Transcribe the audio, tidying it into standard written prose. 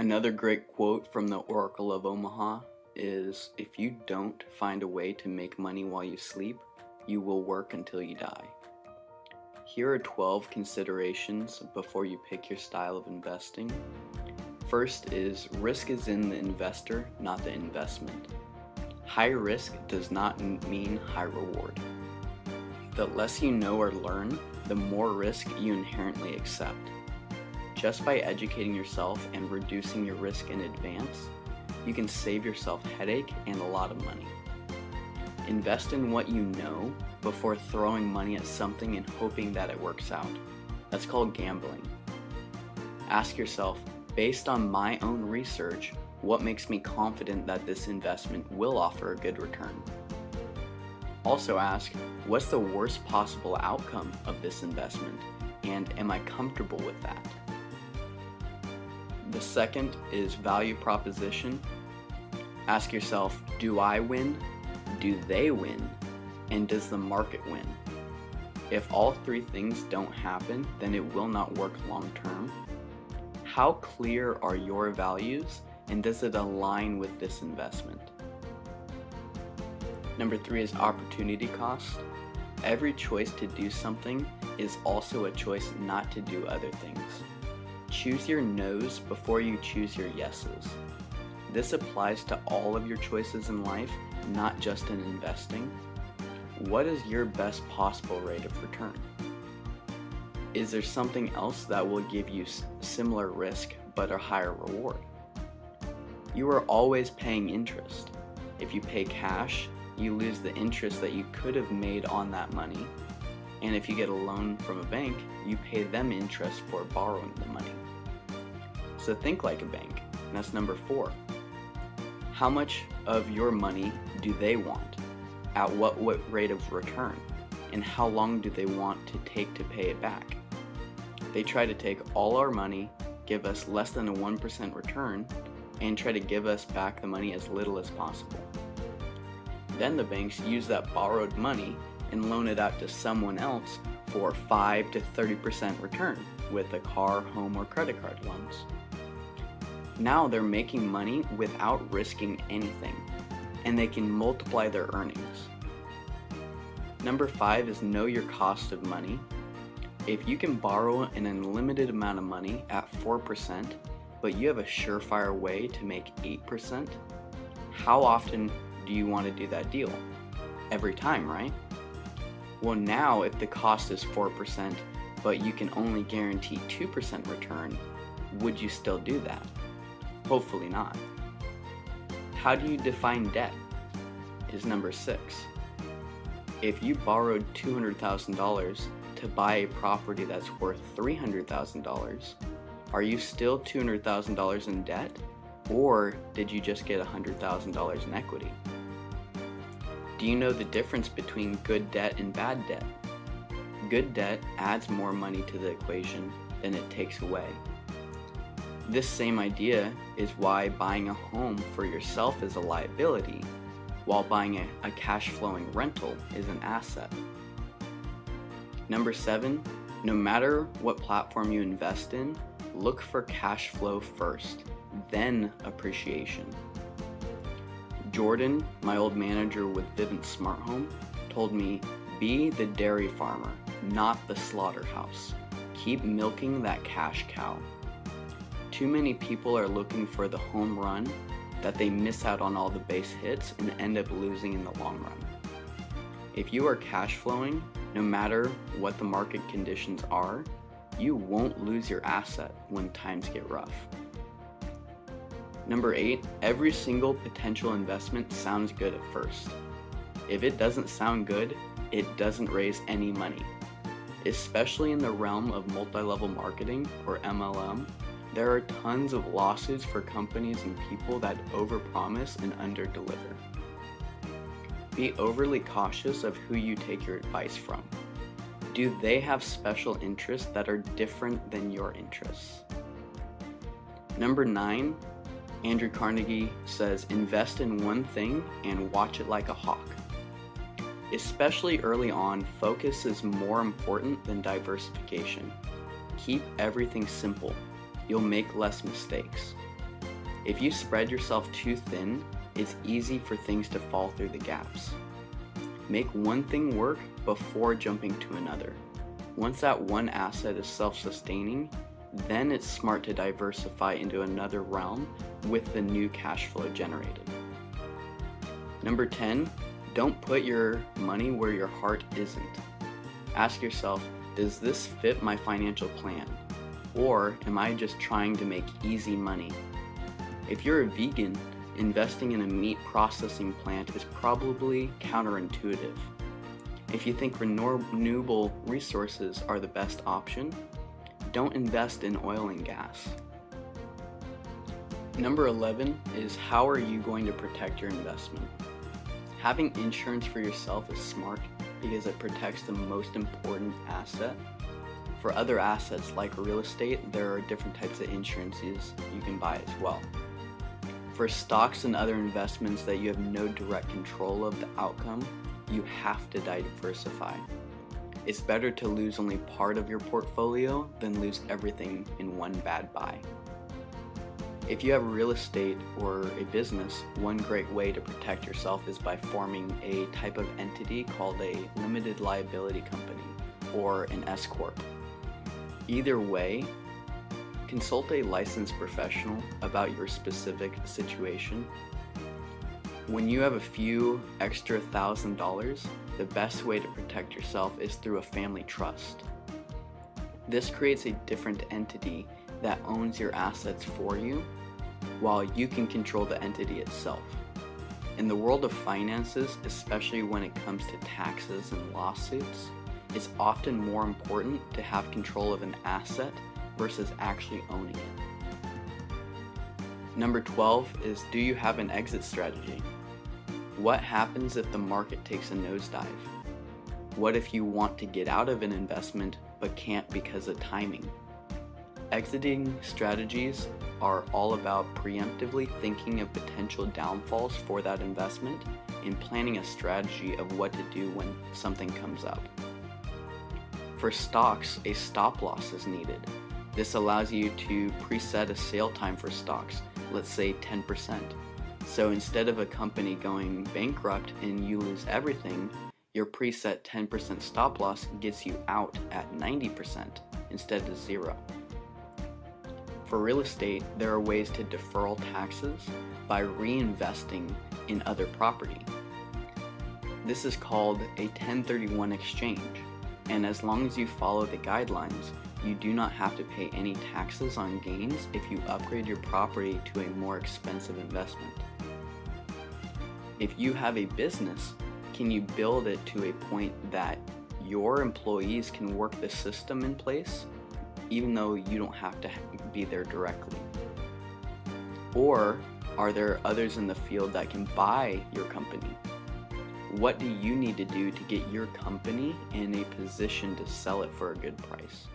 Another great quote from the Oracle of Omaha is, "If you don't find a way to make money while you sleep, you will work until you die." Here are 12 considerations before you pick your style of investing. First is, risk is in the investor, not the investment. High risk does not mean high reward. The less you know or learn, the more risk you inherently accept. Just by educating yourself and reducing your risk in advance, you can save yourself headache and a lot of money. Invest in what you know before throwing money at something and hoping that it works out. That's called gambling. Ask yourself, based on my own research, what makes me confident that this investment will offer a good return? Also ask, what's the worst possible outcome of this investment, and am I comfortable with that? The second is value proposition. Ask yourself, do I win? Do they win? And does the market win? If all three things don't happen, then it will not work long term. How clear are your values, and does it align with this investment? Number 3 is opportunity cost. Every choice to do something is also a choice not to do other things. Choose your no's before you choose your yeses. This applies to all of your choices in life, not just in investing. What is your best possible rate of return? Is there something else that will give you similar risk but a higher reward? You are always paying interest. If you pay cash, you lose the interest that you could have made on that money. And if you get a loan from a bank, you pay them interest for borrowing the money. So think like a bank. And that's number 4. How much of your money do they want? At what rate of return? And how long do they want to take to pay it back? They try to take all our money, give us less than a 1% return, and try to give us back the money as little as possible. Then the banks use that borrowed money and loan it out to someone else for 5 to 30% return with a car, home, or credit card loans. Now they're making money without risking anything, and they can multiply their earnings. Number 5 is know your cost of money. If you can borrow an unlimited amount of money at 4%, but you have a surefire way to make 8%, how often do you want to do that deal? Every time, right? Well, now if the cost is 4%, but you can only guarantee 2% return, would you still do that? Hopefully not. How do you define debt? Is number 6. If you borrowed $200,000 to buy a property that's worth $300,000, are you still $200,000 in debt, or did you just get $100,000 in equity? Do you know the difference between good debt and bad debt? Good debt adds more money to the equation than it takes away. This same idea is why buying a home for yourself is a liability, while buying a cash-flowing rental is an asset. Number 7, no matter what platform you invest in, look for cash flow first, then appreciation. Jordan, my old manager with Vivint Smart Home, told me, be the dairy farmer, not the slaughterhouse. Keep milking that cash cow. Too many people are looking for the home run that they miss out on all the base hits and end up losing in the long run. If you are cash flowing, no matter what the market conditions are, you won't lose your asset when times get rough. Number 8, every single potential investment sounds good at first. If it doesn't sound good, it doesn't raise any money. Especially in the realm of multi-level marketing, or MLM, there are tons of lawsuits for companies and people that overpromise and underdeliver. Be overly cautious of who you take your advice from. Do they have special interests that are different than your interests? Number 9, Andrew Carnegie says, invest in one thing and watch it like a hawk. Especially early on, focus is more important than diversification. Keep everything simple. You'll make less mistakes. If you spread yourself too thin, it's easy for things to fall through the gaps. Make one thing work before jumping to another. Once that one asset is self-sustaining, then it's smart to diversify into another realm with the new cash flow generated. Number 10, don't put your money where your heart isn't. Ask yourself, does this fit my financial plan? Or am I just trying to make easy money? If you're a vegan, investing in a meat processing plant is probably counterintuitive. If you think renewable resources are the best option, don't invest in oil and gas. Number 11 is, how are you going to protect your investment? Having insurance for yourself is smart because it protects the most important asset. For other assets like real estate, there are different types of insurances you can buy as well. For stocks and other investments that you have no direct control of the outcome, you have to diversify. It's better to lose only part of your portfolio than lose everything in one bad buy. If you have real estate or a business, one great way to protect yourself is by forming a type of entity called a limited liability company or an S Corp. Either way, consult a licensed professional about your specific situation. When you have a few extra $1,000, the best way to protect yourself is through a family trust. This creates a different entity that owns your assets for you, while you can control the entity itself. In the world of finances, especially when it comes to taxes and lawsuits, it's often more important to have control of an asset versus actually owning it. Number 12 is, do you have an exit strategy? What happens if the market takes a nosedive? What if you want to get out of an investment but can't because of timing? Exiting strategies are all about preemptively thinking of potential downfalls for that investment and planning a strategy of what to do when something comes up. For stocks, a stop loss is needed. This allows you to preset a sale time for stocks, let's say 10%. So instead of a company going bankrupt and you lose everything, your preset 10% stop loss gets you out at 90% instead of 0. For real estate, there are ways to defer taxes by reinvesting in other property. This is called a 1031 exchange, and as long as you follow the guidelines, you do not have to pay any taxes on gains if you upgrade your property to a more expensive investment. If you have a business, can you build it to a point that your employees can work the system in place, even though you don't have to be there directly? Or are there others in the field that can buy your company? What do you need to do to get your company in a position to sell it for a good price?